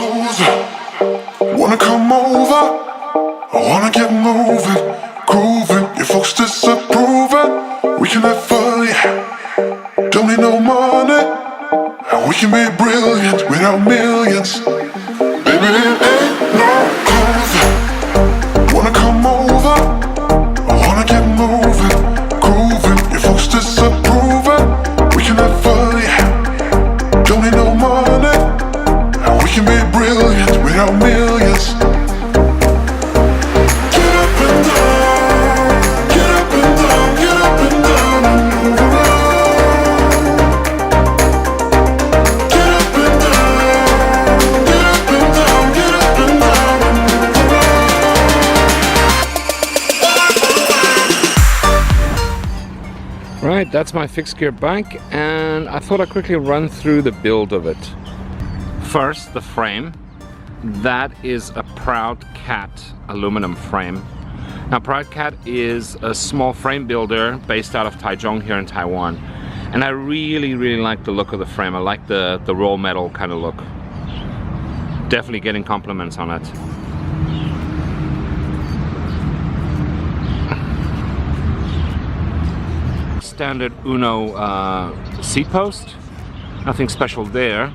closer, wanna come over, I wanna get moving, grooving. Your folks disapproving, we can have fun, yeah. Don't need no money, and we can be brilliant without millions. Baby, it ain't no closer, wanna come over, I wanna get moving, grooving. Your folks disapproving, we can have fun, yeah. Don't need no money, and we can be brilliant without millions. Get up and down, get up and down, get up and down and move around. Get up and down, get up and down, get up and down and move around. Right, that's my fixed gear bike, and I thought I'd quickly run through the build of it. First, the frame. That is a Proud Cat aluminum frame. Now, Proud Cat is a small frame builder based out of Taichung here in Taiwan. And I really like the look of the frame. I like the roll metal kind of look. Definitely getting compliments on it. Standard Uno seat post. Nothing special there.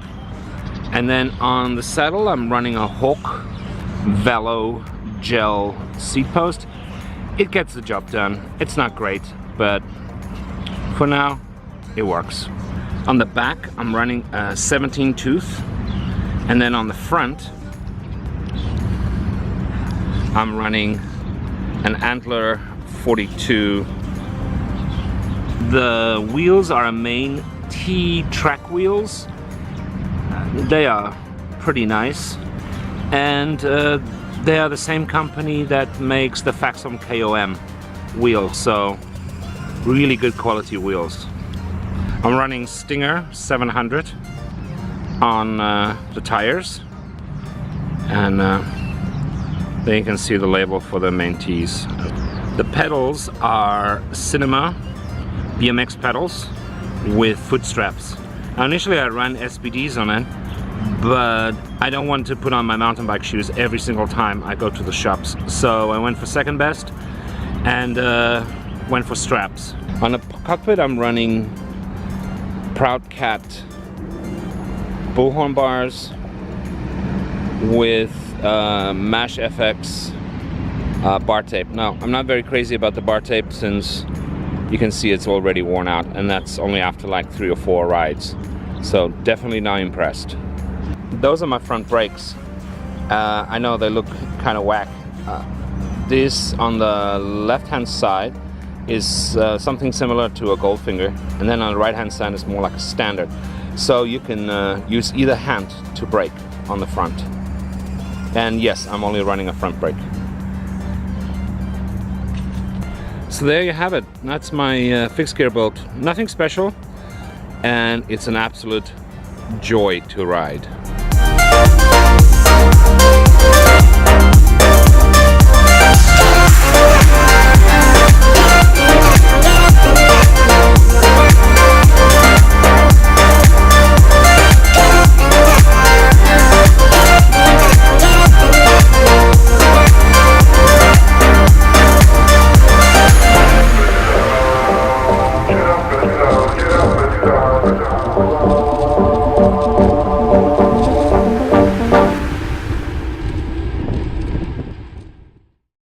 And then on the saddle, I'm running a Hawk Velo gel seat post. It gets the job done. It's not great, but for now, it works. On the back, I'm running a 17 tooth. And then on the front, I'm running an Antler 42. The wheels are a main T-track wheels. They are pretty nice, and they are the same company that makes the Faxon KOM wheels, so really good quality wheels. I'm running Stinger 700 on the tires, and then you can see the label for the main T's. The pedals are Cinema BMX pedals with foot straps. Now, initially I ran SBDs on it, but I don't want to put on my mountain bike shoes every single time I go to the shops. So I went for second best and went for straps. On the cockpit, I'm running Proud Cat bullhorn bars with Mash FX bar tape. Now, I'm not very crazy about the bar tape since you can see it's already worn out, and that's only after like 3 or 4 rides. So definitely not impressed. Those are my front brakes. I know they look kind of whack. This on the left hand side is something similar to a Goldfinger, and then on the right hand side is more like a standard. So you can use either hand to brake on the front. And yes, I'm only running a front brake. So there you have it. That's my fixed gear build. Nothing special, and it's an absolute joy to ride.